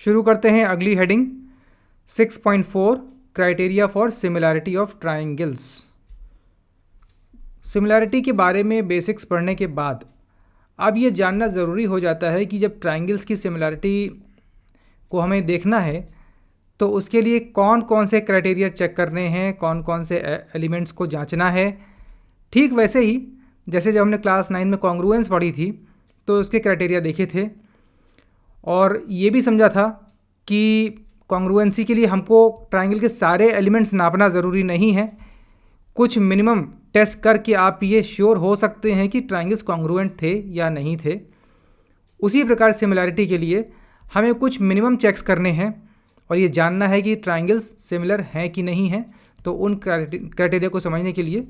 शुरू करते हैं अगली heading 6.4 criteria for similarity of triangles. Similarity के बारे में बेसिक्स पढ़ने के बाद अब ये जानना ज़रूरी हो जाता है कि जब ट्रायंगल्स की सिमिलैरिटी को हमें देखना है तो उसके लिए कौन कौन से क्राइटेरिया चेक करने हैं, कौन कौन से एलिमेंट्स को जांचना है। ठीक वैसे ही जैसे जब हमने क्लास 9 में कॉन्ग्रुएंस पढ़ी थी तो उसके क्राइटेरिया देखे थे और ये भी समझा था कि कॉन्ग्रुएंसी के लिए हमको ट्रायंगल के सारे एलिमेंट्स नापना ज़रूरी नहीं है। कुछ मिनिमम टेस्ट करके आप ये श्योर हो सकते हैं कि ट्रायंगल्स कॉन्ग्रुएंट थे या नहीं थे। उसी प्रकार सिमिलैरिटी के लिए हमें कुछ मिनिमम चेक्स करने हैं और ये जानना है कि ट्रायंगल्स सिमिलर हैं कि नहीं हैं। तो उन क्राइटेरिया को समझने के लिए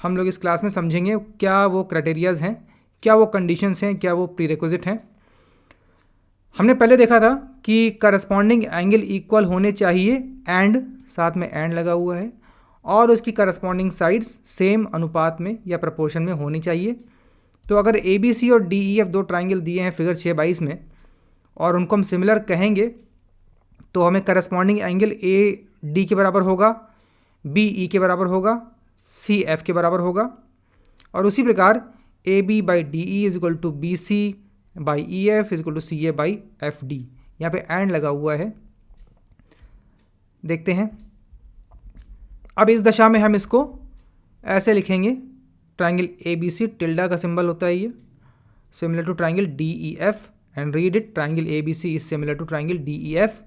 हम लोग इस क्लास में समझेंगे क्या वो क्राइटेरियाज़ हैं, क्या वो कंडीशंस हैं, क्या वो प्रीरिक्विजिट हैं। हमने पहले देखा था कि करस्पॉन्डिंग एंगल इक्वल होने चाहिए एंड, साथ में एंड लगा हुआ है, और उसकी करस्पॉन्डिंग साइड्स सेम अनुपात में या प्रपोर्शन में होनी चाहिए। तो अगर ABC और DEF दो ट्रायंगल दिए हैं फिगर 6/22 में और उनको हम सिमिलर कहेंगे तो हमें करस्पॉन्डिंग एंगल AD के बराबर होगा, BE के बराबर होगा, CF के बराबर होगा। और उसी प्रकार AB/DE is equal to BC/EF is equal to CA/FD। यहाँ पे एंड लगा हुआ है, देखते हैं। अब इस दशा में हम इसको ऐसे लिखेंगे, ट्रायंगल ABC टिल्डा का सिंबल होता है ये, similar to triangle DEF and read it, triangle ABC is similar to triangle DEF।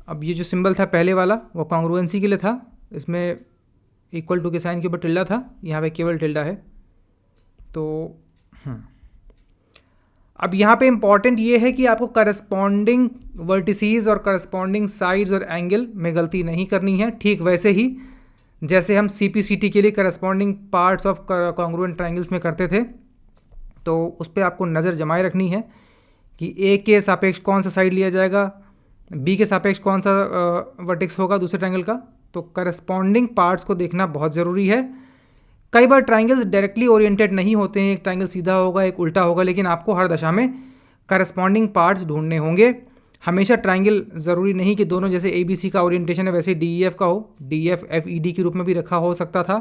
अब ये जो सिंबल था पहले वाला वो कॉन्ग्रुएंसी के लिए था, इसमें इक्वल टू के साइन के ऊपर टिल्डा था, यहाँ पे केवल टिल्डा है। तो अब यहाँ पे इम्पॉर्टेंट ये है कि आपको करस्पॉन्डिंग वर्टिसीज और करस्पॉन्डिंग साइड्स और एंगल में गलती नहीं करनी है। ठीक वैसे ही जैसे हम CPCT के लिए corresponding parts of congruent triangles में करते थे, तो उस पर आपको नज़र जमाए रखनी है कि A के सापेक्ष कौन सा साइड लिया जाएगा, B के सापेक्ष कौन सा वर्टेक्स होगा दूसरे ट्रायंगल का। तो करस्पॉन्डिंग पार्ट्स को देखना बहुत ज़रूरी है। कई बार ट्रायंगल्स डायरेक्टली ओरिएंटेड नहीं होते हैं, एक ट्रायंगल सीधा होगा एक उल्टा होगा, लेकिन आपको हर दशा में करस्पॉन्डिंग पार्ट्स ढूंढने होंगे। हमेशा ट्रायंगल ज़रूरी नहीं कि दोनों जैसे ABC का ओरिएंटेशन है वैसे DEF का हो, DEF FED के रूप में भी रखा हो सकता था,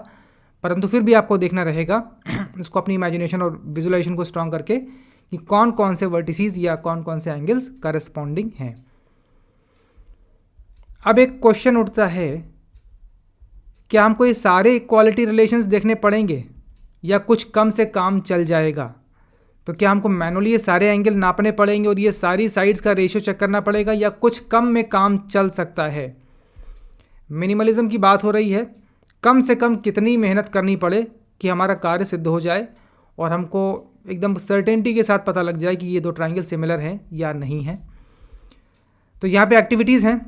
परंतु फिर भी आपको देखना रहेगा इसको अपनी इमेजिनेशन और विजुलाइजेशन को स्ट्रॉन्ग करके कि कौन कौन से वर्टिसीज या कौन कौन से एंगल्स करस्पॉन्डिंग हैं। अब एक क्वेश्चन उठता है, क्या हमको ये सारे इक्वालिटी रिलेशंस देखने पड़ेंगे या कुछ कम से काम चल जाएगा? तो क्या हमको मैनुअली ये सारे एंगल नापने पड़ेंगे और ये सारी साइड्स का रेशियो चेक करना पड़ेगा या कुछ कम में काम चल सकता है? मिनिमलिज्म की बात हो रही है, कम से कम कितनी मेहनत करनी पड़े कि हमारा कार्य सिद्ध हो जाए और हमको एकदम सर्टेनिटी के साथ पता लग जाए कि ये दो ट्रायंगल सिमिलर हैं या नहीं हैं। तो यहाँ पे एक्टिविटीज़ हैं,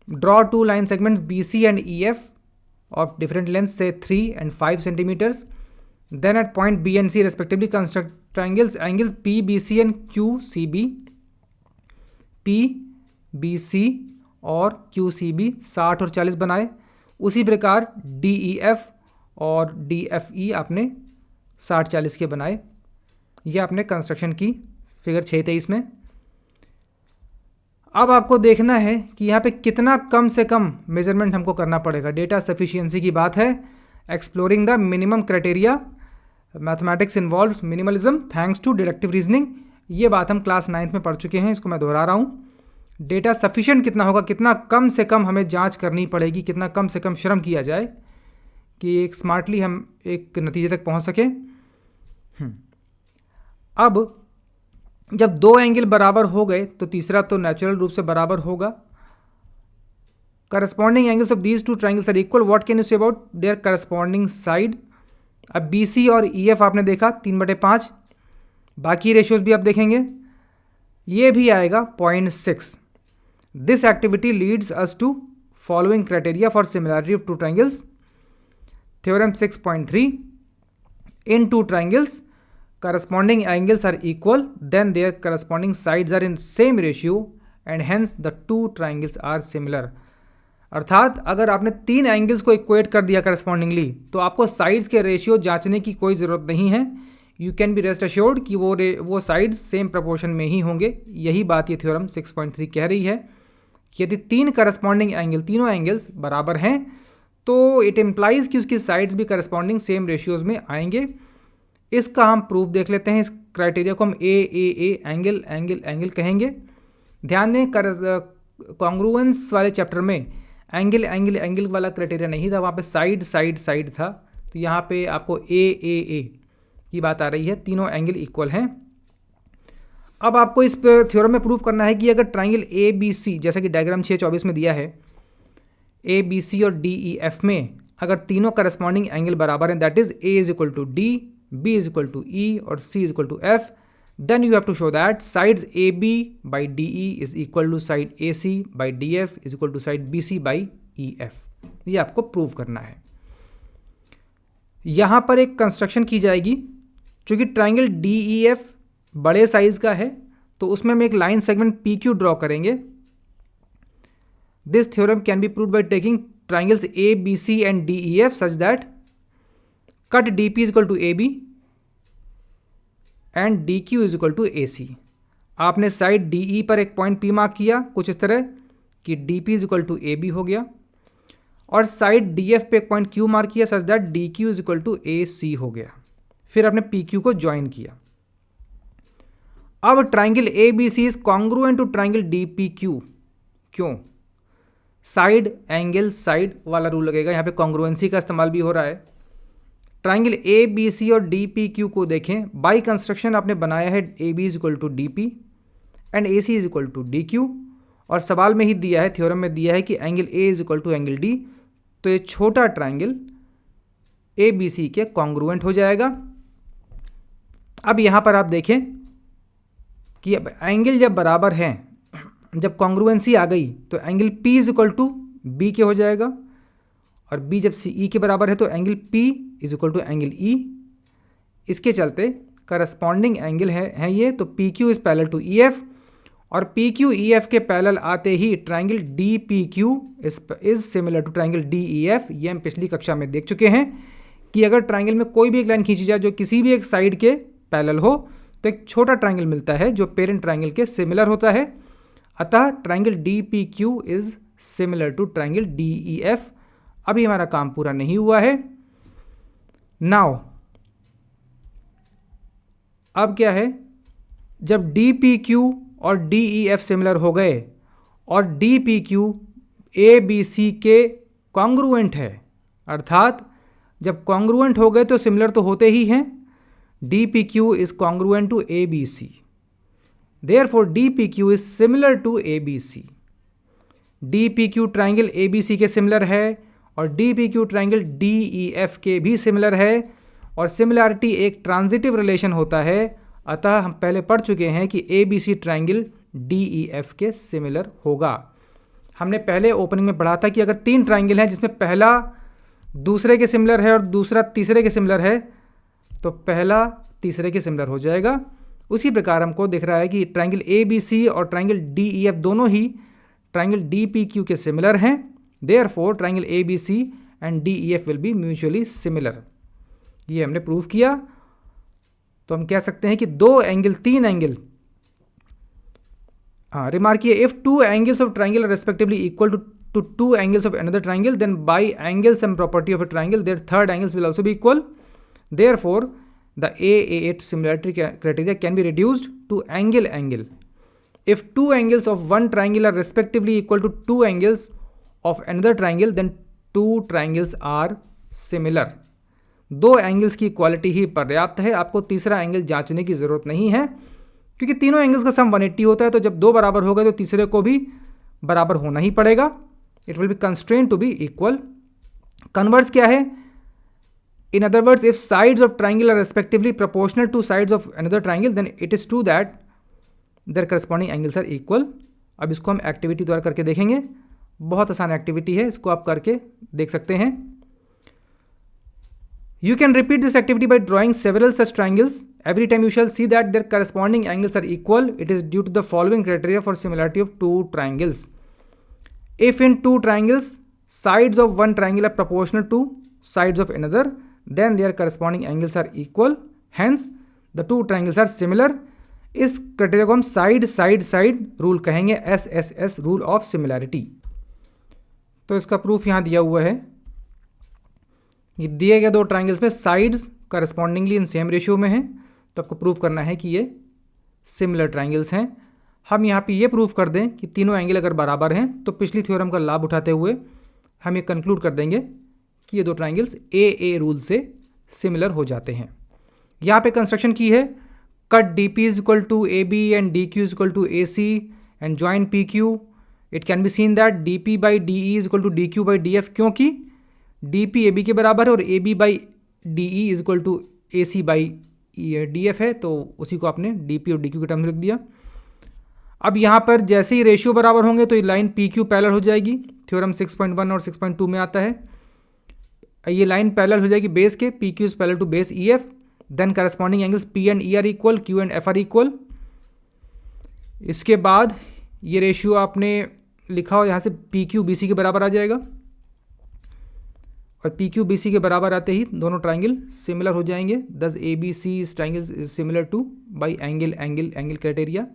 draw two line segments BC and EF of different lengths, say 3 and 5 centimeters. Then at point B and C respectively construct triangles, angles PBC and QCB, PBC और QCB 60 और 40 बनाए। उसी प्रकार DEF और DFE आपने 60-40 के बनाए। ये आपने कंस्ट्रक्शन की फिगर 6/23 में। अब आपको देखना है कि यहाँ पे कितना कम से कम मेजरमेंट हमको करना पड़ेगा। डेटा सफिशिएंसी की बात है, exploring the minimum criteria, mathematics involves minimalism thanks to deductive reasoning. ये बात हम क्लास 9 में पढ़ चुके हैं, इसको मैं दोहरा रहा हूँ। डेटा सफिशिएंट कितना होगा, कितना कम से कम हमें जांच करनी पड़ेगी, कितना कम से कम श्रम किया जाए कि एक स्मार्टली हम एक नतीजे तक पहुँच सकें। अब जब दो एंगल बराबर हो गए तो तीसरा तो नेचुरल रूप से बराबर होगा। Corresponding angles of these two triangles are equal, what can you say about their corresponding side. अब BC और EF आपने देखा 3/5, बाकी रेशियोज भी आप देखेंगे, ये भी आएगा 0.6। This activity leads us to following criteria for similarity of two triangles. Theorem 6.3, in two triangles corresponding angles are equal, then their corresponding sides are in same ratio and hence the two triangles are similar। अर्थात अगर आपने 3 angles को equate कर दिया correspondingly तो आपको sides के ratio जांचने की कोई ज़रूरत नहीं है। You can be rest assured कि वो साइड्स सेम प्रोपोर्शन में ही होंगे। यही बात ये थ्योरम 6.3 कह रही है कि यदि तीन करस्पॉन्डिंग एंगल, तीनों एंगल्स बराबर हैं, तो इट इम्प्लाइज कि उसकी साइड्स भी करस्पॉन्डिंग सेम रेशियोज में आएंगे। इसका हम प्रूफ देख लेते हैं। इस क्राइटेरिया को हम ए एंगल एंगल एंगल कहेंगे। ध्यान दें, कॉन्ग्रुएंस वाले चैप्टर में एंगल एंगल एंगल वाला क्राइटेरिया नहीं था, वहाँ पे साइड साइड साइड था। तो यहाँ पे आपको ए की बात आ रही है, तीनों एंगल इक्वल हैं। अब आपको इस थ्योरम में प्रूफ करना है कि अगर ट्राइंगल ए बी सी, जैसा कि डायग्राम 6.24 में दिया है, ए बी सी और डी ई एफ में अगर तीनों करस्पॉन्डिंग एंगल बराबर हैं, that is A is equal to D, B is equal to E और C is equal to F, then you have to show that sides AB by DE is equal to side AC by DF is equal to side BC by EF। ये आपको prove करना है। यहाँ पर एक construction की जाएगी, चूँकि ट्राइंगल DEF बड़े साइज का है तो उसमें हम एक लाइन सेगमेंट PQ ड्रॉ करेंगे। This theorem can be proved by taking triangles ABC and DEF such that cut DP is equal to AB and D Q is equal to A C. आपने side D E पर एक point P mark किया कुछ इस तरह कि D P is equal to A B हो गया, और साइड डी एफ पे एक पॉइंट क्यू मार्क किया such that D Q is equal to A C हो गया। फिर आपने पी क्यू को ज्वाइन किया। अब triangle A B C is congruent to triangle D P Q. क्यों? साइड एंगल साइड वाला रूल लगेगा, यहाँ पे कॉन्ग्रुएंसी का इस्तेमाल भी हो रहा है। ट्राइंगल ए बी सी और डी पी क्यू को देखें, बाई कंस्ट्रक्शन आपने बनाया है A B is equal to D P and A C is equal to D Q, और सवाल में ही दिया है, थ्योरम में दिया है कि angle A is equal to angle D, तो ये छोटा ट्राइंगल ए बी सी के कॉन्ग्रुएंट हो जाएगा। अब यहाँ पर आप देखें कि अब एंगल जब बराबर हैं, जब कॉन्ग्रुएंसी आ गई तो angle P is equal to B के हो जाएगा, और बी जब सी ई के बराबर है तो angle P is equal to angle E. इसके चलते करस्पॉन्डिंग एंगल है ये, तो P Q is parallel to E F, और पी क्यू ई एफ के पैरेलल आते ही triangle D P Q is similar to triangle D E F. ये हम पिछली कक्षा में देख चुके हैं कि अगर ट्राइंगल में कोई भी एक लाइन खींची जाए जो किसी भी एक साइड के पैरेलल हो तो एक छोटा ट्राइंगल मिलता है जो पेरेंट ट्राइंगल के सिमिलर होता है। अतः triangle D P Q is similar to triangle D E F. अभी हमारा काम पूरा नहीं हुआ है। नाउ अब क्या है, जब डी पी क्यू और डी ई एफ सिमिलर हो गए और D P Q A B C के कॉन्ग्रुएंट है, अर्थात जब कॉन्ग्रुएंट हो गए तो सिमिलर तो होते ही हैं। D P Q is congruent to A B C, therefore D P Q is similar to A B C. D P Q triangle A B C के सिमिलर है और D P Q triangle D E F के भी similar है, और similarity एक transitive relation होता है। अतः हम पहले पढ़ चुके हैं कि A B C triangle D E F के सिमिलर होगा। हमने पहले ओपनिंग में पढ़ा था कि अगर तीन ट्राइंगल हैं जिसमें पहला दूसरे के सिमिलर है और दूसरा तीसरे के सिमिलर है, तो पहला तीसरे के सिमिलर हो जाएगा। उसी प्रकार हमको दिख रहा है कि ट्राइंगल ए बी सी और ट्राइंगल डी ई एफ दोनों ही ट्राइंगल डी पी क्यू के सिमिलर हैं। Therefore triangle A B C and D E F will be mutually similar. ये हमने प्रूव किया। तो हम कह सकते हैं कि तीन एंगल, रिमार्क किए, if two angles of triangle are respectively equal to two angles of another triangle, then by angle sum property of a triangle their third angles will also be equal. Therefore the AA8 similarity criteria can be reduced to angle. If two angles of one triangle are respectively equal to two angles of another triangle, then two triangles are similar. दो angles की quality ही पर्याप्त है, आपको तीसरा angle जांचने की ज़रूरत नहीं है, क्योंकि तीनों एंगल्स का सम 180 होता है। तो जब दो बराबर हो गए तो तीसरे को भी बराबर होना ही पड़ेगा। It will be constraint to be equal. Converse क्या है? In other words, if sides of triangle are respectively proportional to sides of another triangle, then it is true that their corresponding angles are equal. अब इसको हम activity द्वारा करके देखेंगे। बहुत आसान एक्टिविटी है, इसको आप करके देख सकते हैं। You can repeat this activity by drawing several such triangles. Every time you shall see that their corresponding angles are equal, it is due to the following criteria for similarity of two triangles. If in two triangles, sides of one triangle are proportional to sides of another, then their corresponding angles are equal. Hence, the two triangles are similar. इस criteria को हम side side side rule कहेंगे, SSS rule of similarity. तो इसका proof यहाँ दिया हुआ है। ये दिए गए दो ट्राइंगल्स में साइड्स करस्पॉन्डिंगली इन सेम रेशियो में हैं, तो आपको प्रूफ करना है कि ये सिमिलर ट्राइंगल्स हैं। हम यहाँ पे ये प्रूफ कर दें कि तीनों एंगल अगर बराबर हैं तो पिछली थ्योरम का लाभ उठाते हुए हम ये कंक्लूड कर देंगे कि ये दो ट्राइंगल्स AA रूल से सिमिलर हो जाते हैं। यहाँ पे कंस्ट्रक्शन की है, cut DP is equal to AB and DQ is equal to AC and join PQ। It can be seen that DP by DE is equal to DQ by DF, क्योंकि DP AB के बराबर है और AB by DE is equal to AC by DF है, तो उसी को आपने DP और DQ के टर्म में लिख दिया। अब यहाँ पर जैसे ही रेशियो बराबर होंगे तो ये लाइन PQ पैरेलल हो जाएगी, थ्योरम 6.1 और 6.2 में आता है। ये लाइन पैरेलल हो जाएगी बेस के, PQ is parallel to base EF, then corresponding angles P and E are equal, Q and F are equal. इसके बाद ये रेशियो आपने लिखा हो यहाँ से PQ BC के बराबर आ जाएगा, और PQ BC के बराबर आते ही दोनों ट्राइंगल सिमिलर हो जाएंगे। दस ABC इस triangle is similar two by angle angle angle criteria,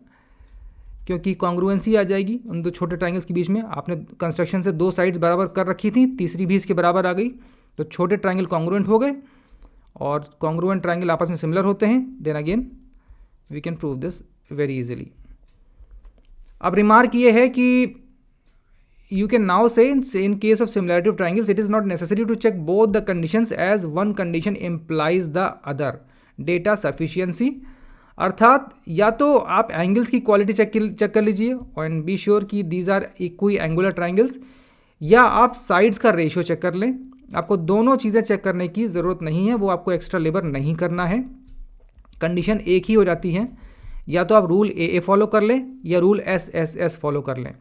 क्योंकि कॉन्ग्रुएंसी आ जाएगी उन दो छोटे ट्राइंगल्स के बीच में। आपने कंस्ट्रक्शन से दो साइड्स बराबर कर रखी थी, तीसरी भी इसके बराबर आ गई, तो छोटे ट्राइंगल कॉन्ग्रुएंट हो गए और कॉन्ग्रुएंट ट्राइंगल आपस में सिमिलर होते हैं। Then again we can prove this very easily. अब रिमार्क ये है कि you can now say in case of similarity of triangles it is not necessary to check both the conditions as one condition implies the other data sufficiency। अर्थात या तो आप angles की quality check कर लीजिए एंड बी श्योर कि these are equiangular triangles, या आप साइड्स का रेशियो चेक कर लें। आपको दोनों चीज़ें चेक करने की ज़रूरत नहीं है, वो आपको एक्स्ट्रा लेबर नहीं करना है, कंडीशन एक ही हो जाती है। या तो आप रूल AA फॉलो कर लें या रूल SSS फॉलो कर लें।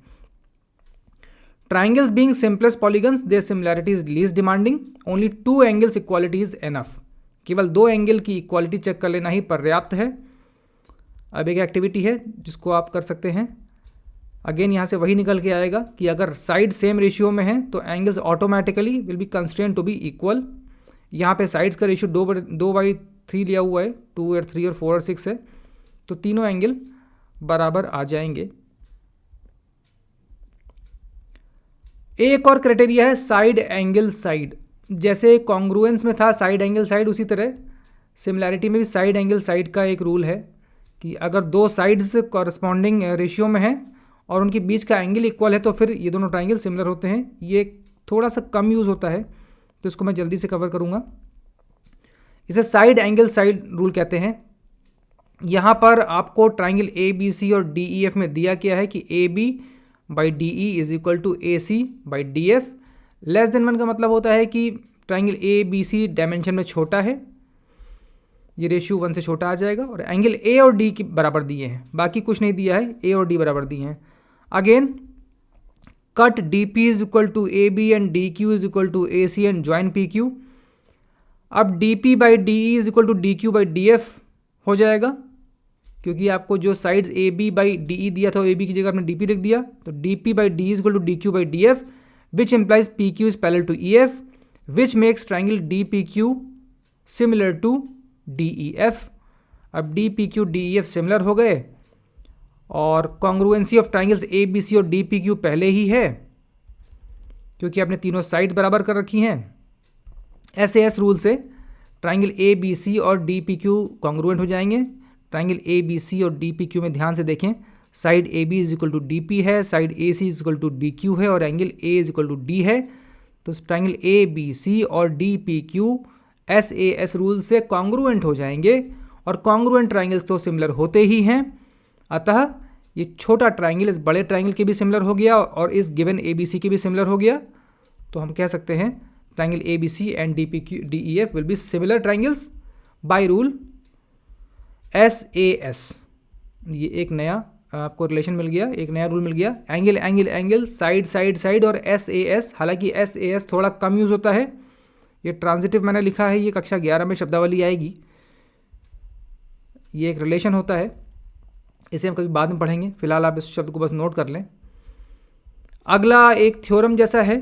Triangles being simplest polygons, their similarity is least demanding. Only two angles equality is enough. केवल दो एंगल की इक्वालिटी चेक कर लेना ही पर्याप्त है। अब एक एक्टिविटी है जिसको आप कर सकते हैं। अगेन यहाँ से वही निकल के आएगा कि अगर साइड सेम रेशियो में है तो angles automatically will be constraint to be equal. यहाँ पे साइड्स का रेशियो 2/3 लिया हुआ है, 2 और 3 और 4 और 6 है, तो तीनों एंगल बराबर आ जाएंगे। एक और क्राइटेरिया है साइड एंगल साइड। जैसे कॉन्ग्रुएंस में था साइड एंगल साइड, उसी तरह सिमिलैरिटी में भी साइड एंगल साइड का एक रूल है कि अगर दो साइड्स कॉरस्पॉन्डिंग रेशियो में हैं और उनके बीच का एंगल इक्वल है तो फिर ये दोनों ट्राइंगल सिमिलर होते हैं। ये थोड़ा सा कम यूज़ होता है तो इसको मैं जल्दी से कवर करूँगा। इसे साइड एंगल साइड रूल कहते हैं। यहाँ पर आपको ट्राइंगल ABC और DEF में दिया गया है कि AB by DE is equal to AC by DF। Less than 1 का मतलब होता है कि ट्राइंगल ABC डायमेंशन में छोटा है, ये रेशियो 1 से छोटा आ जाएगा, और एंगल A और D के बराबर दिए हैं, बाकी कुछ नहीं दिया है, A और D बराबर दिए हैं। Again cut DP is equal to AB and DQ is equal to AC and join PQ। अब DP by DE is equal to DQ by DF हो जाएगा, क्योंकि आपको जो साइड्स AB बाई DE दिया था, AB की जगह आपने DP लिख दिया, तो DP by DE is equal to DQ by DF, which implies PQ is parallel to EF, which makes triangle DPQ similar to DEF। अब DPQ DEF सिमिलर हो गए और कॉन्ग्रुएंसी ऑफ ट्राइंगल्स ABC और DPQ पहले ही है क्योंकि आपने तीनों साइड्स बराबर कर रखी हैं। SAS रूल से ट्राइंगल ABC और DPQ कॉन्ग्रुएंट हो जाएंगे। ट्राइंगल ABC और DPQ में ध्यान से देखें, side AB is equal to DP है, side AC is equal to DQ है और angle A is equal to D है, तो ट्राइंगल ABC और DPQ SAS रूल से कॉन्ग्रुएंट हो जाएंगे और कॉन्ग्रुएंट ट्राइंगल्स तो सिमिलर होते ही हैं। अतः ये छोटा ट्राइंगल इस बड़े ट्राइंगल के भी सिमिलर हो गया और इस गिवन ABC के भी सिमिलर हो गया, तो हम कह सकते हैं triangle ABC and DEF will be similar triangles by rule SAS। ये एक नया आपको रिलेशन मिल गया, एक नया रूल मिल गया, angle angle angle side side side और SAS। हालांकि SAS थोड़ा कम यूज़ होता है, ये ट्रांजिटिव मैंने लिखा है, ये कक्षा 11 में शब्दावली आएगी। ये एक रिलेशन होता है, इसे हम कभी बाद में पढ़ेंगे, फिलहाल आप इस शब्द को बस नोट कर लें। अगला एक थ्योरम जैसा है,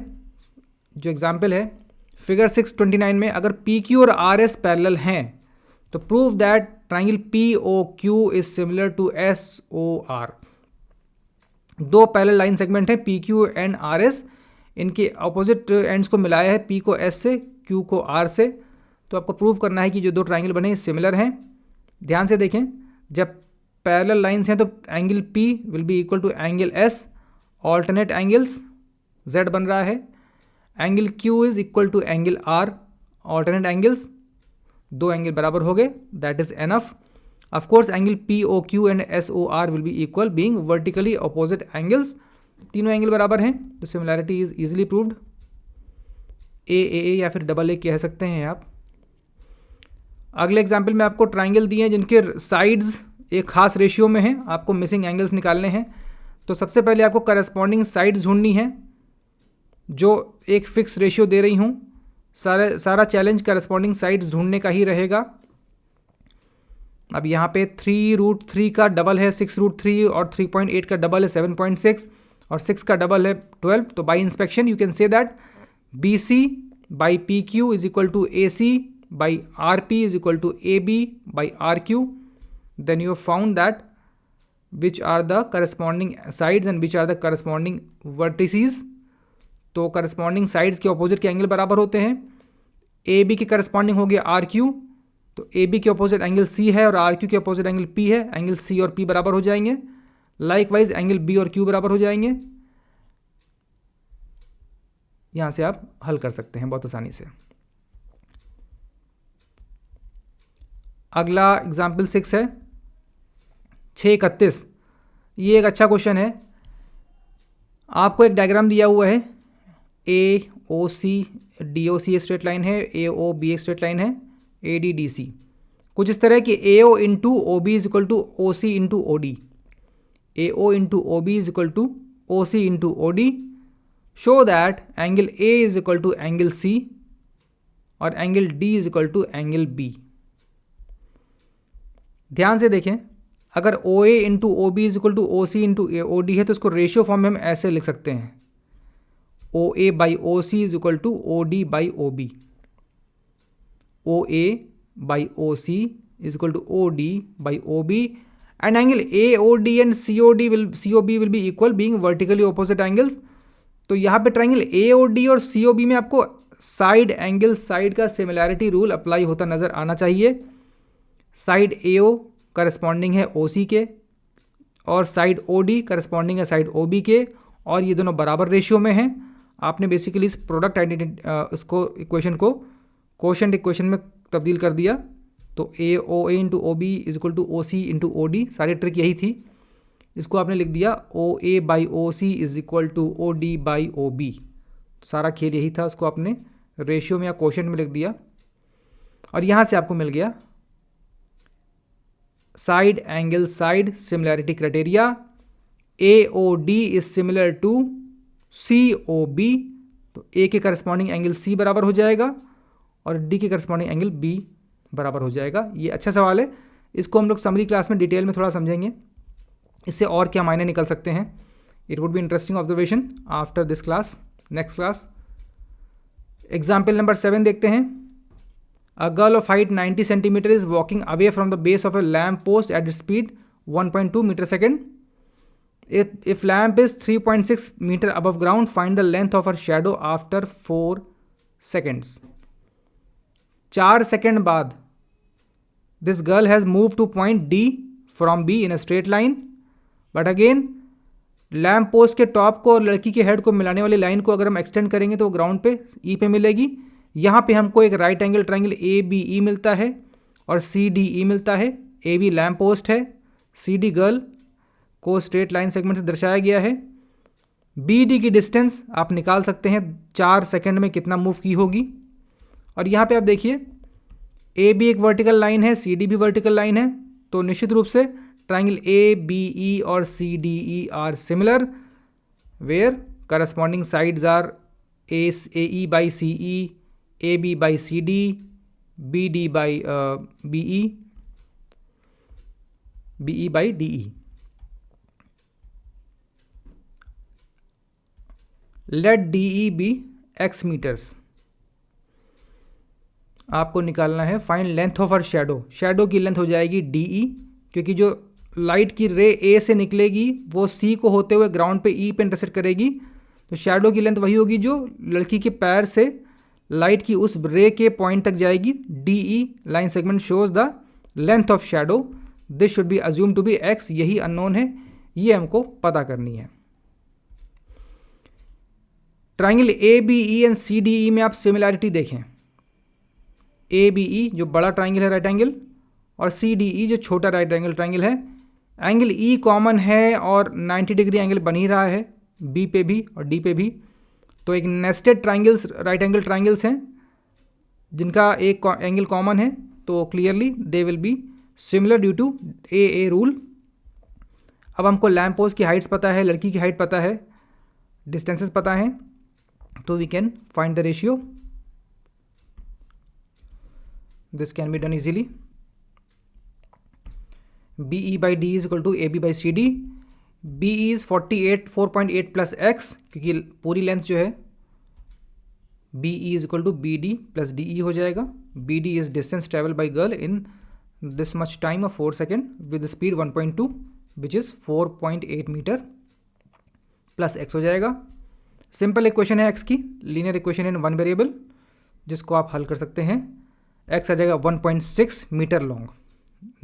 जो एग्जाम्पल है फिगर 629 में, अगर PQ और RS पैरेलल हैं तो prove that triangle P O Q is similar to S O R. दो पैरेलल लाइन सेगमेंट हैं P Q and R S, इनके अपोजिट एंड्स को मिलाया है, पी को एस से, क्यू को आर से। तो आपको प्रूव करना है कि जो दो ट्राइंगल बने सिमिलर हैं। ध्यान से देखें, जब पैरेलल लाइंस हैं तो angle P will be equal to angle S, alternate angles Z बन रहा है। Angle Q is equal to angle R, alternate angles, दो एंगल बराबर हो गए, that is enough. Of course angle P O Q and S O R will be equal being vertically opposite angles, तीनों angle बराबर हैं, तो similarity is easily proved. ए या फिर डबल ए कह सकते हैं आप। अगले एग्जाम्पल में आपको ट्राइंगल दिए हैं जिनके साइड्स एक खास रेशियो में हैं, आपको मिसिंग एंगल्स निकालने हैं। तो सबसे पहले आपको करस्पॉन्डिंग साइड्स ढूंढनी है जो एक फिक्स रेशियो दे रही हूँ। सारा चैलेंज करस्पॉन्डिंग साइड्स ढूंढने का ही रहेगा। अब यहाँ पे 3√3 का डबल है 6√3 और 3.8 का डबल है 7.6 और 6 का डबल है 12। तो by inspection you can say that B C by P Q is equal to A C by R P is equal to A B by R Q. Then you have found that which are the corresponding sides and which are the corresponding vertices. तो corresponding sides के opposite के angle बराबर होते हैं। A B के corresponding हो गया are Q, तो ए बी के अपोजिट एंगल सी है और आर क्यू के अपोजिट एंगल पी है, एंगल सी और पी बराबर हो जाएंगे। लाइकवाइज एंगल बी और क्यू बराबर हो जाएंगे। यहां से आप हल कर सकते हैं बहुत आसानी से। अगला एग्जाम्पल 6 है 631। ये एक अच्छा क्वेश्चन है। आपको एक डायग्राम दिया हुआ है, A O C D O सी एक स्ट्रेट लाइन है, ए ओ बी एक स्ट्रेट लाइन है, ए डी डी सी कुछ इस तरह की। A O into O B is equal to O C into O D, A O into O B is equal to O C into O D. Show that angle A is equal to angle C और angle D is equal to angle B. ध्यान से देखें, अगर O A into O B is equal to O C into O D है तो इसको ratio form में हम ऐसे लिख सकते हैं, O A by O C is equal to O D by O B. O A by O C is equal to O D by O B and angle A O D and C O B will be equal being vertically opposite angles. तो यहाँ पे triangle A O D और सी O B में आपको side angle side का similarity rule apply होता नजर आना चाहिए। साइड ए ओ करस्पॉन्डिंग है ओ सी के और साइड ओ डी करस्पॉन्डिंग है साइड ओ बी के, और ये दोनों बराबर रेशियो में हैं। आपने बेसिकली इस प्रोडक्ट आइडेंटिटी इसको इक्वेशन को कोशेंट इक्वेशन में तब्दील कर दिया। तो A O A into O B is equal to O C into O D, सारी ट्रिक यही थी। इसको आपने लिख दिया O A by O C is equal to O D by O B. सारा खेल यही था, उसको आपने रेशियो में या कोशेंट में लिख दिया और यहाँ से आपको मिल गया side angle side similarity criteria. A O D is similar to C O B, तो ए के करस्पॉन्डिंग एंगल सी बराबर हो जाएगा और डी के करस्पॉन्डिंग एंगल बी बराबर हो जाएगा। ये अच्छा सवाल है, इसको हम लोग समरी क्लास में डिटेल में थोड़ा समझेंगे, इससे और क्या मायने निकल सकते हैं। It would be interesting observation after this class, next class. Example number 7 देखते हैं। A girl of height 90 centimeter is walking away from the base of a lamp post at speed 1.2 meter second. If lamp is 3.6 meter above ground, find the length of her shadow after 4 seconds. 4 second बाद this girl has moved to point D from B in a straight line. But again, lamp post के top को और लड़की के head को मिलाने वाली line को अगर हम एक्सटेंड करेंगे तो ग्राउंड पे ई पे मिलेगी। यहाँ पे हमको एक right angle triangle A B E मिलता है और सी डी ई मिलता है। ए बी लैम्प पोस्ट है, सी डी गर्ल को स्ट्रेट लाइन सेगमेंट से दर्शाया गया है। बी डी की डिस्टेंस आप निकाल सकते हैं 4 सेकेंड में कितना मूव की होगी। और यहाँ पे आप देखिए ए बी एक वर्टिकल लाइन है, सी डी भी वर्टिकल लाइन है, तो निश्चित रूप से ट्राइंगल ए बी ई और C D E are similar where corresponding sides are A E by C E, A B by C D, B D by B E, B E by D E. Let D E be x meters. आपको निकालना है find length of our shadow. Shadow की length हो जाएगी DE, क्योंकि जो light की रे A से निकलेगी वो C को होते हुए ग्राउंड पे E पे इंटरसेक्ट करेगी, तो शैडो की लेंथ वही होगी जो लड़की के पैर से लाइट की उस रे के पॉइंट तक जाएगी। DE line segment shows the length of shadow, this should be assume to be x। यही अननोन है, ये हमको पता करनी है। ट्राइंगल ABE एंड CDE में आप सिमिलैरिटी देखें। ABE जो बड़ा ट्राइंगल है राइट एंगल, और CDE जो छोटा राइट एंगल ट्राइंगल है। एंगल E कॉमन है और 90 डिग्री एंगल बन ही रहा है B पे भी और D पे भी, तो एक nested triangles right angle triangles हैं जिनका एक एंगल कॉमन है, तो clearly they will be similar due to AA rule. अब हमको लैम्प पोस्ट की हाइट्स पता है, लड़की की हाइट पता है, डिस्टेंसेस पता है, तो we can find the ratio. This can be done easily. BE by D is equal to AB by CD। BE is 4.8 plus X, क्योंकि पूरी लेंथ जो है BE is equal to BD plus DE हो जाएगा। BD is distance traveled by girl in this much time of 4 seconds with speed 1.2 which is 4.8 meter plus x हो जाएगा। Simple equation है x की, linear equation in one variable, जिसको आप हल कर सकते हैं। x आ जाएगा 1.6 meter long,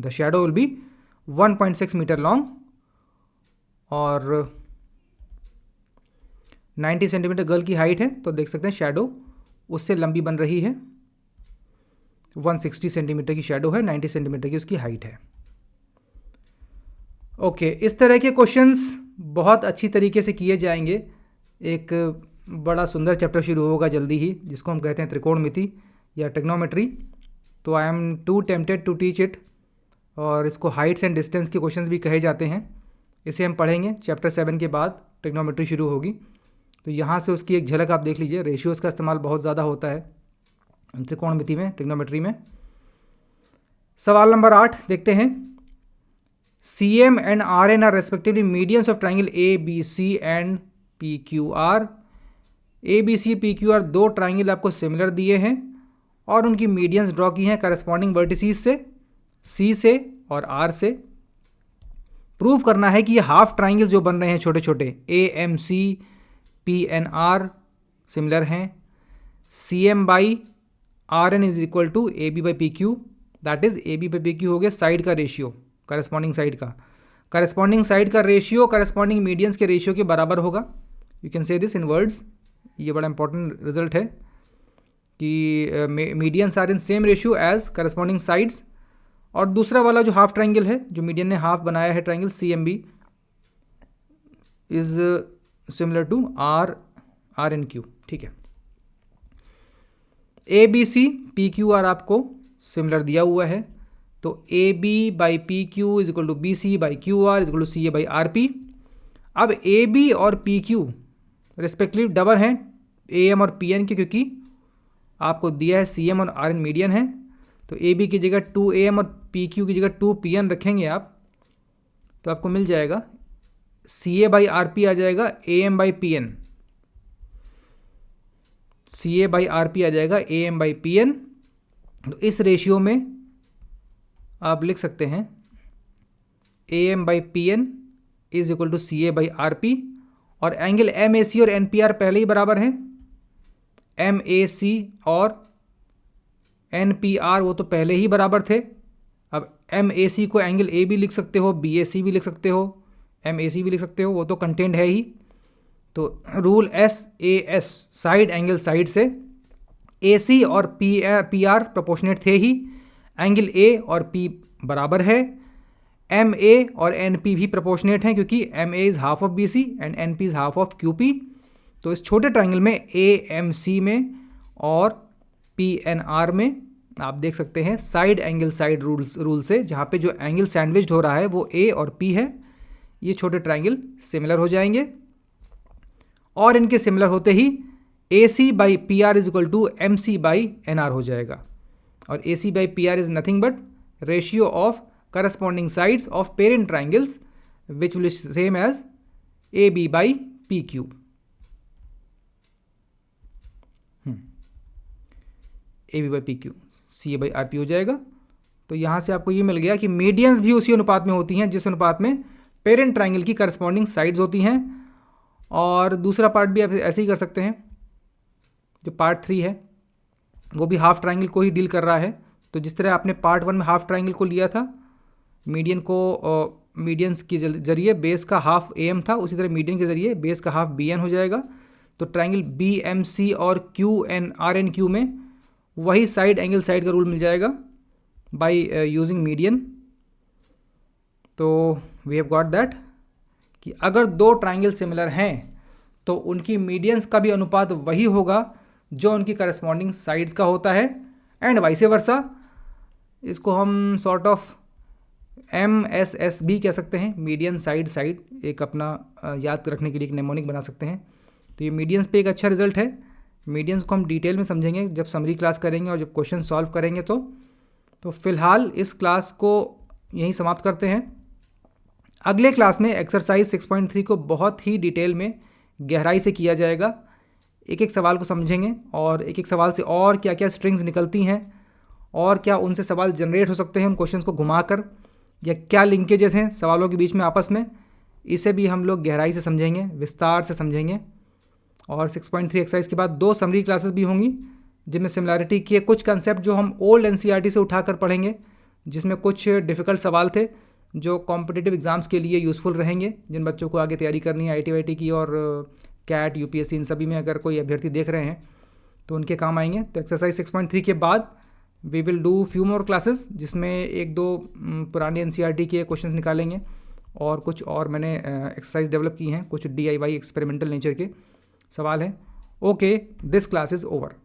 the shadow will be 1.6 meter long, और 90 सेंटीमीटर गर्ल की हाइट है, तो देख सकते हैं शैडो उससे लंबी बन रही है। 160 सेंटीमीटर की शैडो है, 90 सेंटीमीटर की उसकी हाइट है। ओके, इस तरह के क्वेश्चंस बहुत अच्छी तरीके से किए जाएंगे। एक बड़ा सुंदर चैप्टर शुरू होगा जल्दी ही, जिसको हम कहते हैं त्रिकोणमिति या ट्रिग्नोमेट्री। तो I am too tempted to teach it, और इसको हाइट्स एंड डिस्टेंस के क्वेश्चंस भी कहे जाते हैं। इसे हम पढ़ेंगे चैप्टर 7 के बाद, ट्रिग्नोमेट्री शुरू होगी। तो यहाँ से उसकी एक झलक आप देख लीजिए। रेशियोज़ का इस्तेमाल बहुत ज़्यादा होता है त्रिकोणमिति में, ट्रिग्नोमेट्री में। सवाल नंबर 8 देखते हैं। CM and RN are respectively medians of triangle ABC and PQR। ABC PQR दो ट्राइंगल आपको सिमिलर दिए हैं और उनकी मीडियंस ड्रॉ की हैं करस्पॉन्डिंग वर्टिसीज से, C से और R से। प्रूव करना है कि ये हाफ ट्राइंगल जो बन रहे हैं छोटे छोटे, AMC PNR सिमिलर हैं। CM by RN is equal to AB by PQ, that is AB by PQ हो गया साइड का रेशियो, करस्पॉन्डिंग साइड का। करस्पॉन्डिंग साइड का रेशियो करस्पॉन्डिंग मीडियंस के रेशियो के बराबर होगा। You can say this in words. ये बड़ा इंपॉर्टेंट रिजल्ट है कि medians are in same ratio as corresponding sides. और दूसरा वाला जो हाफ ट्राइंगल है, जो मीडियन ने हाफ बनाया है triangle CMB, is similar to RNQ। ठीक है। ABC PQR आपको सिमिलर दिया हुआ है, तो AB by PQ is equal to BC by QR is equal to CA by RP। अब AB और PQ रिस्पेक्टिवली डबल हैं AM और PN के, क्योंकि आपको दिया है CM और RN मीडियन है, तो AB की जगह 2AM और PQ की जगह 2PN रखेंगे आप, तो आपको मिल जाएगा CA बाई RP आ जाएगा AM by PN। CA by RP आ जाएगा AM बाई PN। तो इस रेशियो में आप लिख सकते हैं AM by PN is equal to CA by RP, और एंगल MAC और NPR पहले ही बराबर हैं। MAC और NPR वो तो पहले ही बराबर थे। अब MAC को एंगल A भी लिख सकते हो, BAC भी लिख सकते हो, MAC भी लिख सकते हो, वो तो कंटेंट है ही। तो rule SAS side angle side से AC और PR प्रोपोर्शनेट थे ही, एंगल A और P बराबर है, MA और NP भी प्रोपोर्शनेट हैं क्योंकि MA is half of BC and NP is half of QP। तो इस छोटे ट्राइंगल में AMC में और PNR में आप देख सकते हैं साइड एंगल साइड रूल से, जहाँ पे जो एंगल सैंडविच हो रहा है वो A और P है, ये छोटे ट्राइंगल सिमिलर हो जाएंगे। और इनके सिमिलर होते ही AC by PR is equal to MC by NR हो जाएगा, और AC by PR is nothing but ratio of corresponding sides of parent triangles which will be same as AB by PQ। AB by PQ CA/RP हो जाएगा। तो यहाँ से आपको ये मिल गया कि मीडियंस भी उसी अनुपात में होती हैं जिस अनुपात में पेरेंट ट्राइंगल की करस्पॉन्डिंग साइड्स होती हैं। और दूसरा पार्ट भी आप ऐसे ही कर सकते हैं। जो पार्ट 3 है वो भी हाफ ट्राइंगल को ही डील कर रहा है। तो जिस तरह आपने पार्ट 1 में हाफ ट्राइंगल को लिया था, मीडियन को मीडियंस के जरिए बेस का हाफ AM था, उसी तरह मीडियन के जरिए बेस का हाफ BN हो जाएगा। तो ट्राइंगल BMC और RNQ में वही साइड एंगल साइड का रूल मिल जाएगा बाय यूजिंग मीडियन। तो वी हैव गॉट दैट कि अगर दो ट्राइंगल सिमिलर हैं तो उनकी मीडियंस का भी अनुपात वही होगा जो उनकी करस्पॉन्डिंग साइड्स का होता है, एंड वाइस वर्सा। इसको हम सॉर्ट ऑफ MSS भी कह सकते हैं, मीडियन साइड साइड, एक अपना याद रखने के लिए एक नेमोनिक बना सकते हैं। तो ये मीडियंस पे एक अच्छा रिजल्ट है। मीडियंस को हम डिटेल में समझेंगे जब समरी क्लास करेंगे और जब क्वेश्चन सॉल्व करेंगे। तो फिलहाल इस क्लास को यहीं समाप्त करते हैं। अगले क्लास में एक्सरसाइज 6.3 को बहुत ही डिटेल में गहराई से किया जाएगा। एक एक सवाल को समझेंगे और एक एक सवाल से और क्या क्या स्ट्रिंग्स निकलती हैं और क्या उनसे सवाल जनरेट हो सकते हैं उन क्वेश्चंस को घुमाकर, या क्या लिंकेजेस हैं सवालों के बीच में आपस में, इसे भी हम लोग गहराई से समझेंगे, विस्तार से समझेंगे। और 6.3 एक्सरसाइज के बाद 2 समरी क्लासेस भी होंगी जिनमें सिमिलैरिटी के कुछ कंसेप्ट जो हम ओल्ड NCERT से उठाकर पढ़ेंगे, जिसमें कुछ डिफ़िकल्ट सवाल थे जो कॉम्पिटिटिव एग्ज़ाम्स के लिए यूज़फुल रहेंगे, जिन बच्चों को आगे तैयारी करनी है IIT की और CAT UPSC इन सभी में अगर कोई अभ्यर्थी देख रहे हैं तो उनके काम आएंगे। तो एक्सरसाइज 6.3 के बाद we will do few more classes जिसमें 1-2 पुराने NCERT के क्वेश्चंस निकालेंगे और कुछ और मैंने एक्सरसाइज डेवलप की हैं, कुछ DIY एक्सपेरिमेंटल नेचर के सवाल हैं। Okay, this class is over.